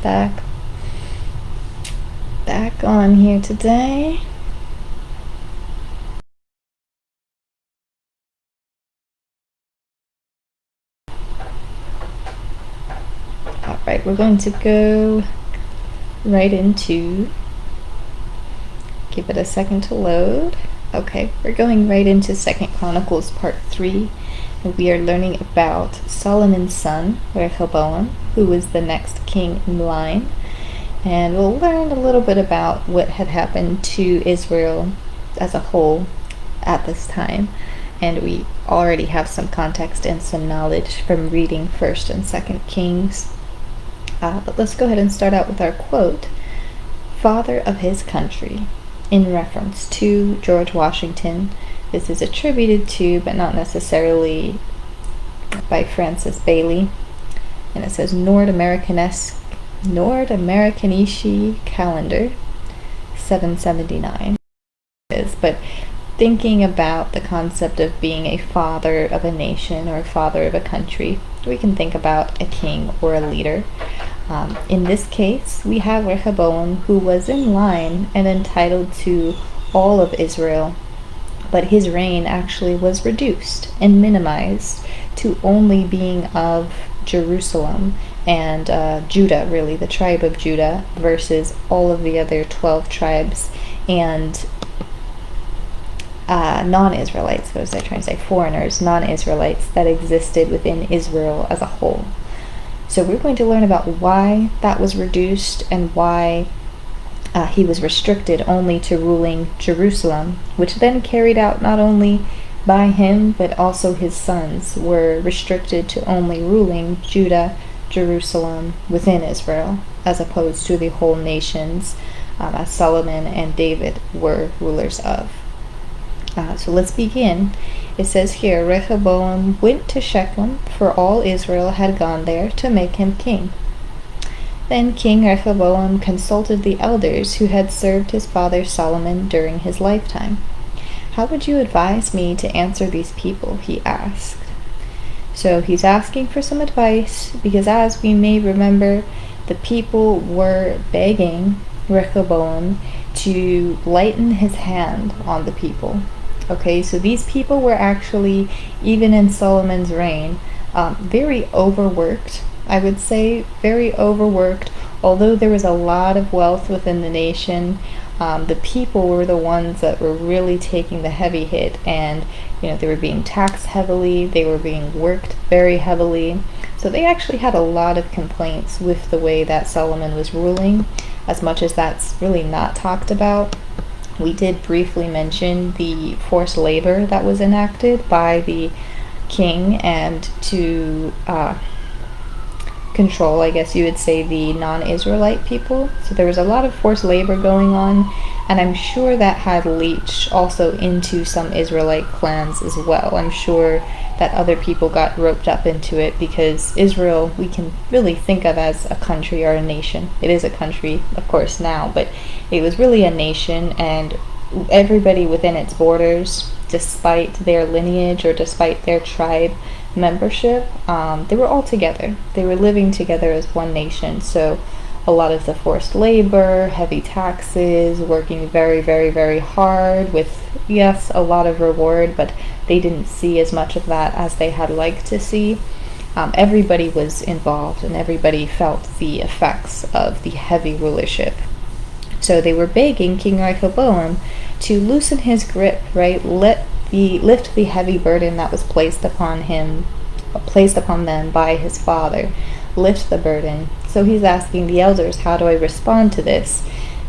back on here today. Alright, we're going to go right into, give it a second to load. Okay, we're going right into 2nd Chronicles part 3, and we are learning about Solomon's son, Rehoboam, who was the next king in line. And we'll learn a little bit about what had happened to Israel as a whole at this time. And we already have some context and some knowledge from reading 1st and 2nd Kings. But let's go ahead and start out with our quote, "Father of his country," in reference to George Washington. This is attributed to, but not necessarily by Francis Bailey. And it says Nordamerikanische Kalender, 779. But thinking about the concept of being a father of a nation or a father of a country, we can think about a king or a leader. In this case, we have Rehoboam, who was in line and entitled to all of Israel, but his reign actually was reduced and minimized to only being of Jerusalem and Judah, really, the tribe of Judah, versus all of the other 12 tribes and non-Israelites, what was I trying to say, foreigners, non-Israelites that existed within Israel as a whole. So we're going to learn about why that was reduced and why he was restricted only to ruling Jerusalem, which then carried out not only by him, but also his sons were restricted to only ruling Judah, Jerusalem, within Israel, as opposed to the whole nations, as Solomon and David were rulers of. So let's begin. It says here, Rehoboam went to Shechem, for all Israel had gone there to make him king. Then King Rehoboam consulted the elders who had served his father Solomon during his lifetime. "How would you advise me to answer these people?" he asked. So he's asking for some advice because, as we may remember, the people were begging Rehoboam to lighten his hand on the people. Okay, so these people were actually, even in Solomon's reign, very overworked. I would say very overworked. Although there was a lot of wealth within the nation, the people were the ones that were really taking the heavy hit, and they were being taxed heavily, they were being worked very heavily. So they actually had a lot of complaints with the way that Solomon was ruling, as much as that's really not talked about. We did briefly mention the forced labor that was enacted by the king and to control, I guess you would say, the non-Israelite people. So there was a lot of forced labor going on, and I'm sure that had leached also into some Israelite clans as well. I'm sure that other people got roped up into it, because Israel, we can really think of as a country or a nation. It is a country, of course, now, but it was really a nation, and everybody within its borders, despite their lineage or despite their tribe membership, they were all together. They were living together as one nation. So a lot of the forced labor, heavy taxes, working very, very, very hard with, yes, a lot of reward, but they didn't see as much of that as they had liked to see. Everybody was involved, and everybody felt the effects of the heavy rulership. So they were begging King Rehoboam to loosen his grip, right? Lift the heavy burden that was placed upon them by his father. Lift the burden. So he's asking the elders, how do I respond to this?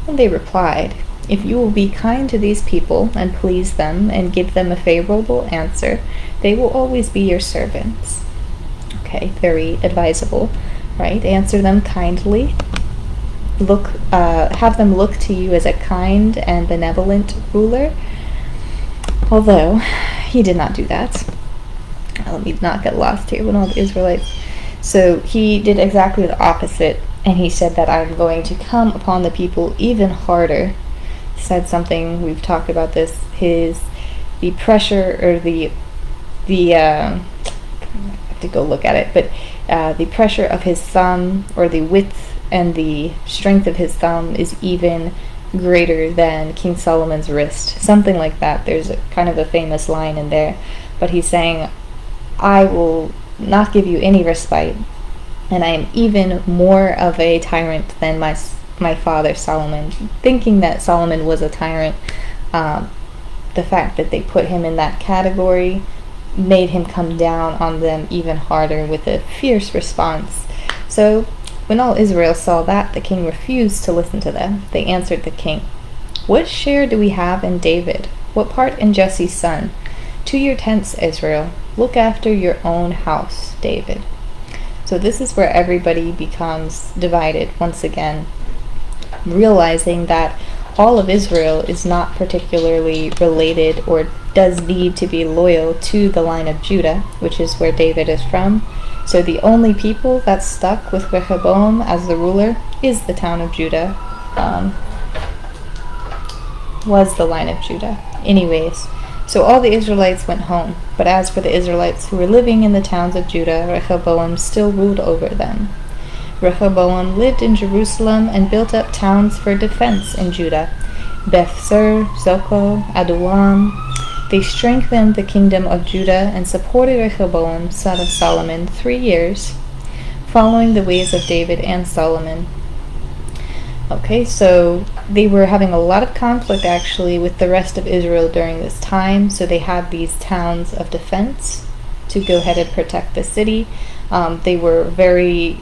And they replied, "If you will be kind to these people and please them and give them a favorable answer, they will always be your servants." Okay, very advisable, right? Answer them kindly. Have them look to you as a kind and benevolent ruler. Although he did not do that. Let me not get lost here with all the Israelites. So he did exactly the opposite, and he said that I'm going to come upon the people even harder. Said something, we've talked about this, the pressure, or the I have to go look at it, but the pressure of his thumb, or the width and the strength of his thumb, is even greater than King Solomon's wrist. Something like that. There's kind of a famous line in there. But he's saying, I will not give you any respite, and I am even more of a tyrant than my father Solomon. Thinking that Solomon was a tyrant, the fact that they put him in that category made him come down on them even harder with a fierce response. So when all Israel saw that, the king refused to listen to them. They answered the king, "What share do we have in David? What part in Jesse's son? To your tents, Israel. Look after your own house, David." So this is where everybody becomes divided once again, realizing that all of Israel is not particularly related or does need to be loyal to the line of Judah, which is where David is from. So the only people that stuck with Rehoboam as the ruler is the town of Judah, was the line of Judah. Anyways, so all the Israelites went home, but as for the Israelites who were living in the towns of Judah, Rehoboam still ruled over them. Rehoboam lived in Jerusalem and built up towns for defense in Judah, Beth-sur, Zoko, Adullam. They strengthened the kingdom of Judah and supported Rehoboam, son of Solomon, 3 years, following the ways of David and Solomon. Okay, so they were having a lot of conflict actually with the rest of Israel during this time, so they had these towns of defense to go ahead and protect the city. They were very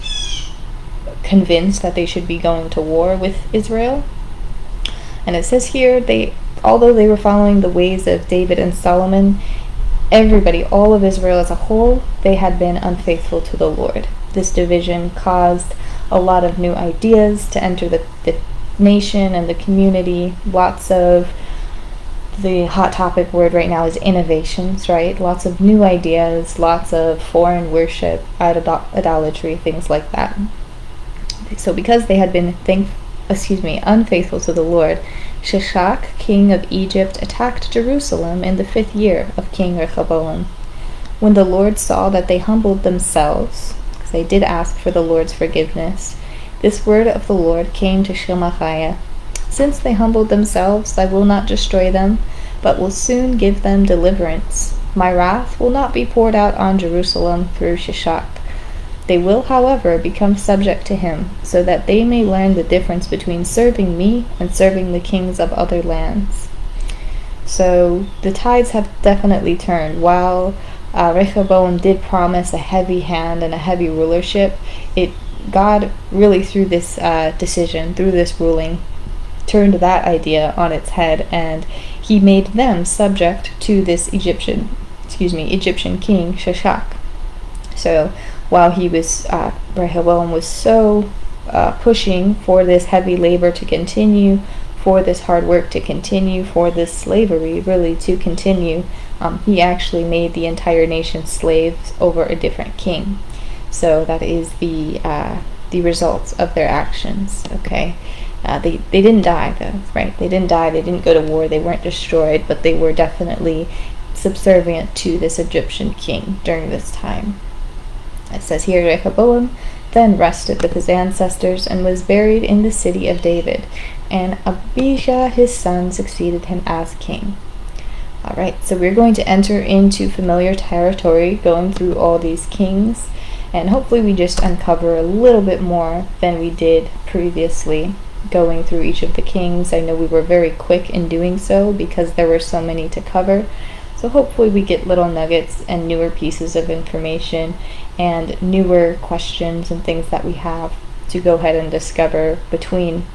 convinced that they should be going to war with Israel. And it says here, although they were following the ways of David and Solomon, everybody, all of Israel as a whole, they had been unfaithful to the Lord. This division caused a lot of new ideas to enter the nation and the community. Lots of, the hot topic word right now is innovations, right? Lots of new ideas, lots of foreign worship, idolatry, things like that. So because they had been unfaithful to the Lord, Shishak, king of Egypt, attacked Jerusalem in the 5th year of King Rehoboam. When the Lord saw that they humbled themselves, because they did ask for the Lord's forgiveness, this word of the Lord came to Shemaiah: "Since they humbled themselves, I will not destroy them, but will soon give them deliverance. My wrath will not be poured out on Jerusalem through Shishak. They will, however, become subject to him, so that they may learn the difference between serving me and serving the kings of other lands." So the tides have definitely turned. While Rehoboam did promise a heavy hand and a heavy rulership, God really, through this decision, through this ruling, turned that idea on its head, and he made them subject to this Egyptian king, Shishak. So while Rehoboam was so pushing for this heavy labor to continue, for this hard work to continue, for this slavery really to continue, he actually made the entire nation slaves over a different king. So that is the results of their actions. Okay, they didn't die though, right? They didn't die. They didn't go to war. They weren't destroyed, but they were definitely subservient to this Egyptian king during this time. It says here, Rehoboam then rested with his ancestors and was buried in the city of David, and Abijah his son succeeded him as king. Alright, so we're going to enter into familiar territory, going through all these kings, and hopefully we just uncover a little bit more than we did previously, going through each of the kings. I know we were very quick in doing so because there were so many to cover. So hopefully we get little nuggets and newer pieces of information and newer questions and things that we have to go ahead and discover between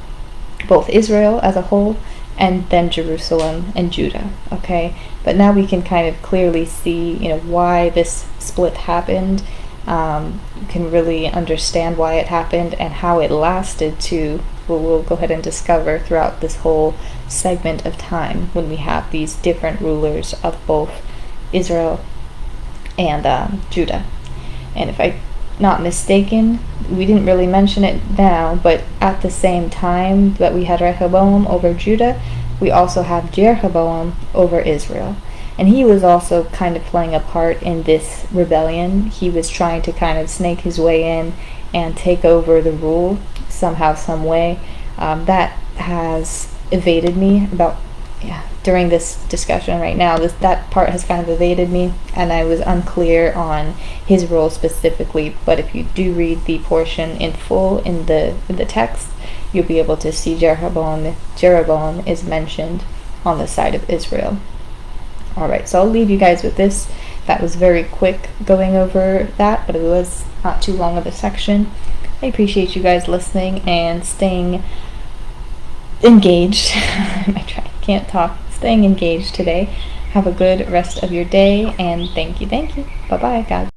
both Israel as a whole and then Jerusalem and Judah. Okay, but now we can kind of clearly see, why this split happened. You can really understand why it happened and how it lasted to, we'll go ahead and discover throughout this whole segment of time when we have these different rulers of both Israel and Judah. And if I'm not mistaken, we didn't really mention it now, but at the same time that we had Rehoboam over Judah, we also have Jeroboam over Israel. And he was also kind of playing a part in this rebellion. He was trying to kind of snake his way in and take over the rule somehow, some way. That has evaded me during this discussion right now. That part has kind of evaded me, and I was unclear on his role specifically. But if you do read the portion in full in the text, you'll be able to see Jeroboam is mentioned on the side of Israel. Alright, so I'll leave you guys with this. That was very quick going over that, but it was not too long of a section. I appreciate you guys listening and staying engaged. I can't talk. Staying engaged today. Have a good rest of your day, and thank you. Bye-bye, guys.